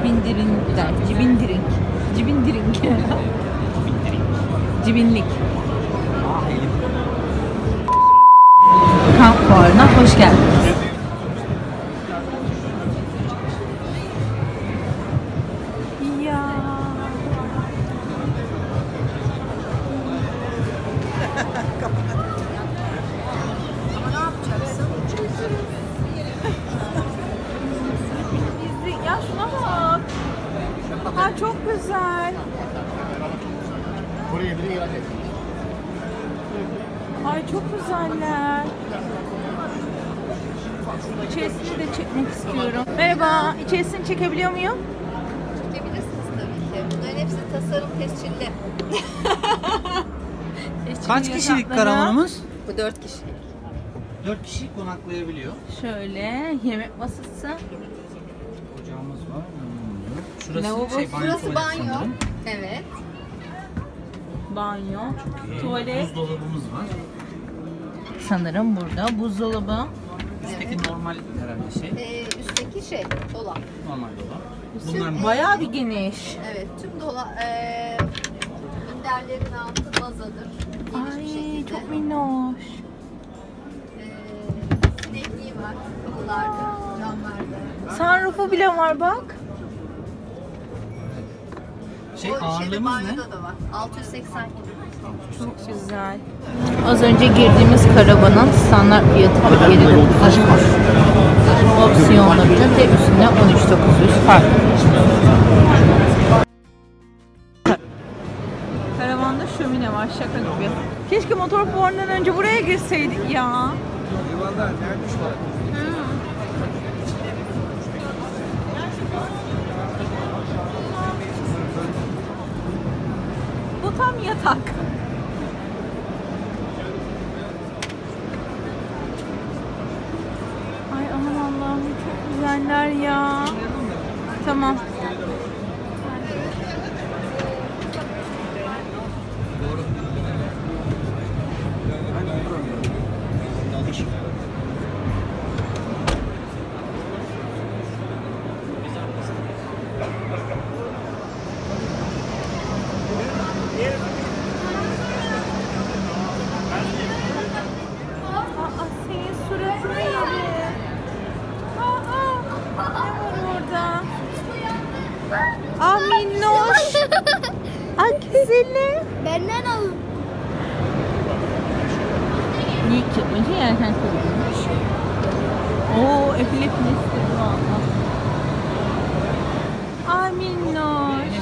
Cibindiringler. Cibindiring. Cibindiring. Cibinlik. Kamp fuarına hoş geldiniz. Ya. Ama ne yapacaksın? Ya şuna bak. Ha çok güzel. Ay çok güzeller. İçerisini de çekmek istiyorum. Merhaba, içerisini çekebiliyor muyum? Çekebilirsiniz tabii ki. Bunların hepsi tasarım tescilli. Kaç kişilik karavanımız? Bu 4 kişi. 4 kişi konaklayabiliyor. Şöyle yemek masası. Ocağımız var. Şurası Lavabo. Burası tuvalet banyo. sanırım. Evet. Banyo, İyi. tuvalet. Buzdolabımız var. Sanırım burada buzdolabı. Üstteki normal herhalde şey. Üstteki şey, dolap. Normal dolap. Üstü- Bunlar Bayağı bir geniş. Evet, tüm dolap, minderlerin altı bazadır. Geniş bir Ay şekilde. çok minnoş. Sinekliği var kapılarda, camlarda. Sunroof'u bile var bak. şey O şeyde ağırlığımız ne? banyoda da var. 680 kilo. Çok güzel. Az önce girdiğimiz karavanın standart fiyatı 47.900. Opsiyonlu ünite üstüne 13.900 farklı. Karavanda şömine var şaka gibi. Keşke motor fuarından önce buraya girseydik ya. Bu tam yatak. Ay aman Allah'ım çok güzeller ya. Tamam. Aa, senin suratını yerim. Ne var orada? Aa minnoş. Ay güzeli. Benden alın. Niye çıkmayınca yerken koyulmuş. Oo efil efil istedim valla. Ay minnoş.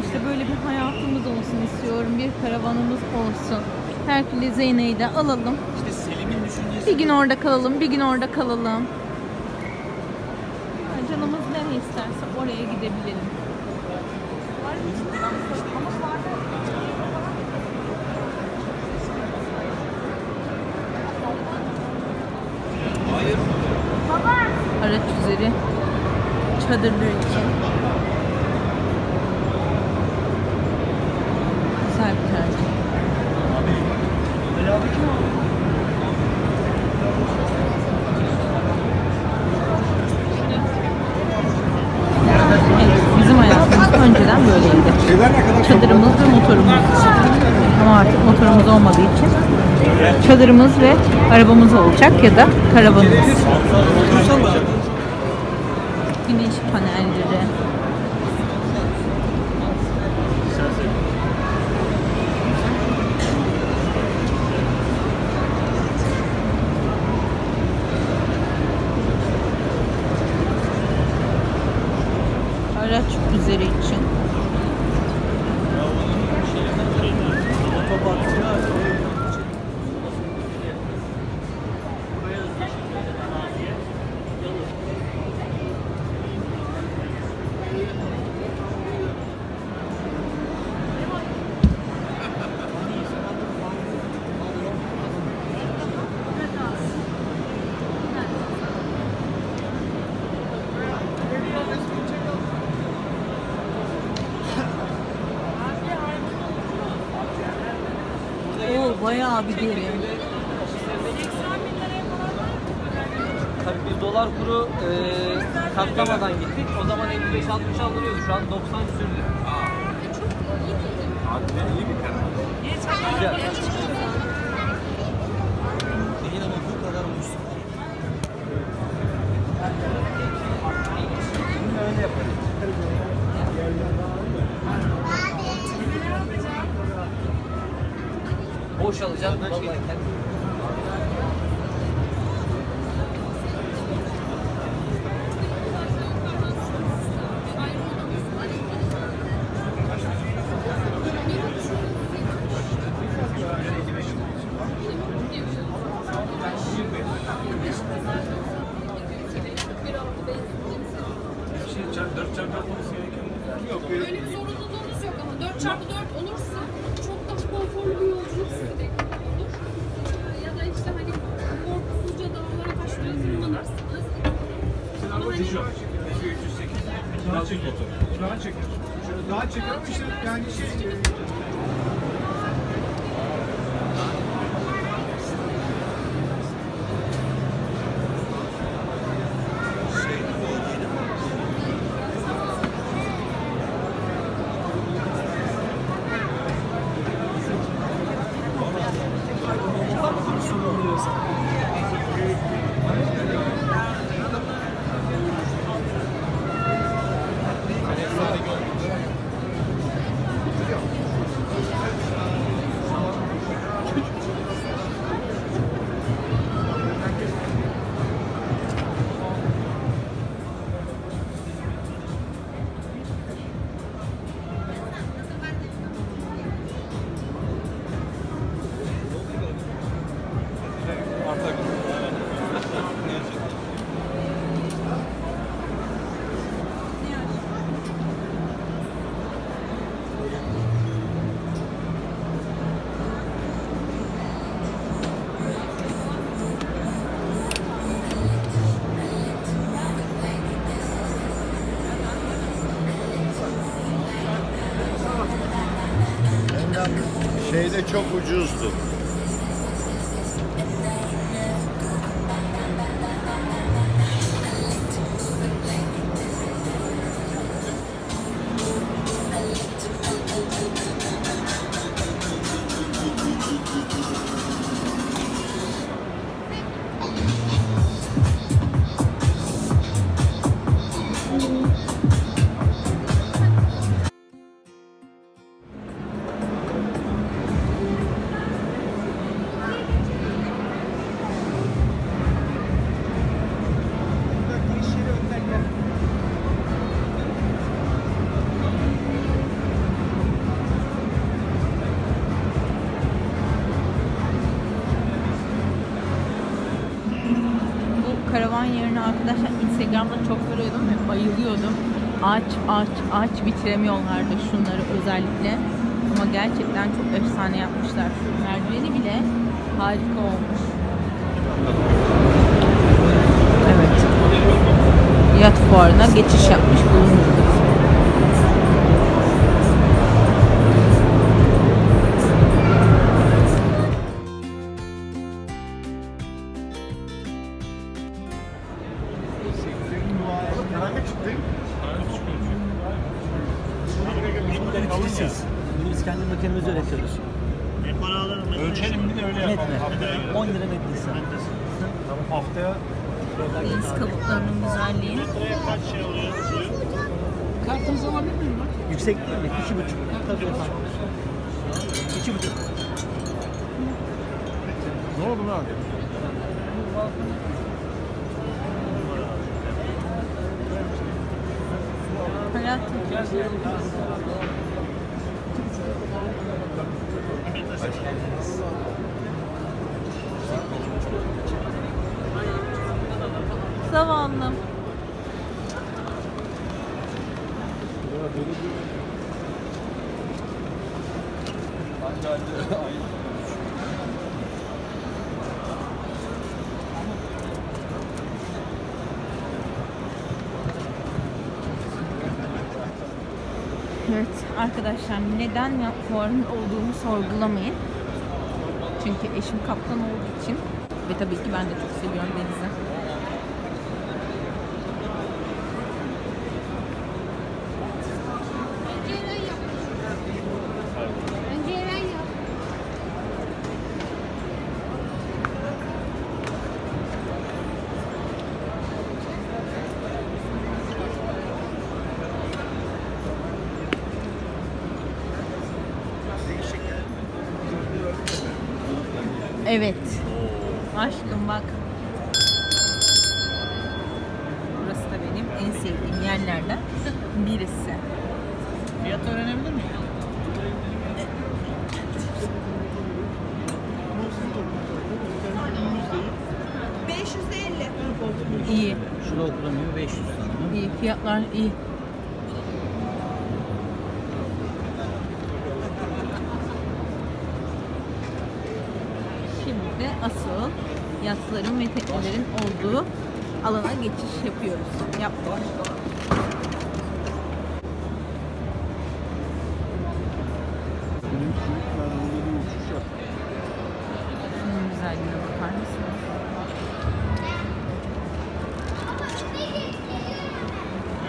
İşte böyle bir hayatımız olsun istiyorum. Bir karavanımız olsun. Herkül'ü Zeyne'yi de alalım. İşte Selim'in düşüncesi. Bir gün orada kalalım, bir gün orada kalalım. Ya canımız nereye isterse oraya gidebilelim. Hayır. Araç üzeri çadırlar için. Güzel bir tercih. Evet, bizim hayatımız önceden böyleydi. Çadırımız ve motorumuz. Ama artık motorumuz olmadığı için çadırımız ve arabamız olacak ya da karavanımız. Güneş panelleri. Araç üzeri için. Oo bayağı bir derin. Tabii biz dolar kuru katlamadan gittik. O zaman 55-60 alınıyordu. Şu an 90 küsürdü. İyi bir karar. Güzel. Değil ama bu kadar ucuz. Şimdi öyle yaparız. Boş alacağım. Vallahi Öyle bir zorunluluğumuz yok ama 4x4 olursa çok daha konforlu bir yolculuk sizi bekliyor olur. Ya da işte hani korkusuzca dağlara taşlara tırmanırsınız. Ama hani Daha çekiyor. Daha çekiyor. Daha çekiyor ama işte yani Şeyde çok ucuzdu. Karavan yerine arkadaşlar Instagram'da çok görüyordum ve bayılıyordum. Ağaç bitiremiyorlardı şunları özellikle. Ama gerçekten çok efsane yapmışlar. Şu merdiveni bile harika olmuş. Evet. Yat fuarına geçiş yapmış bulunuyoruz. Bunu biz kendi makinemizi üretiyoruz. ölçelim bir de öyle yapalım. Netme. 10 lira netlisi. Tamam haftaya Deniz kabuklarının güzelliği. kartınızı alabilir miyim? Yüksekliği mi? 2,5. Tabii efendim. 2,5. Ne oldu lan? Zavallım. Evet arkadaşlar, neden fuarın olduğunu sorgulamayın. Çünkü eşim kaptan olduğu için ve tabii ki ben de çok seviyorum denizi. Evet. Aşkım bak. Burası da benim en sevdiğim yerlerden birisi. Fiyat öğrenebilir miyim? İyi. Şurada okulamıyor 500 sanırım. İyi. Fiyatlar iyi. Şimdi asıl yatların ve teknelerin olduğu alana geçiş yapıyoruz. Yaptık. Şunun güzelliğine bakar mısınız?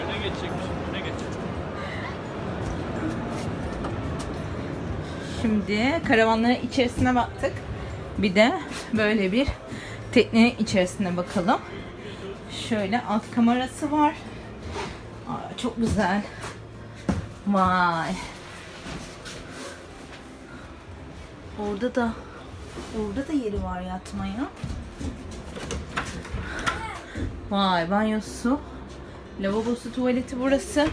Öne geçecekmiş. Öne geçecek. Şimdi karavanların içerisine baktık. Bir de böyle bir teknenin içerisine bakalım. Şöyle alt kamerası var. Aa, çok güzel. Vay. Orada da yeri var yatmaya. Vay, banyosu, lavabosu, tuvaleti burası.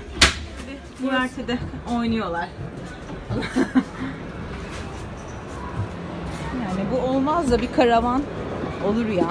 Güvertede oynuyorlar. Yani bu olmaz da bir karavan olur ya.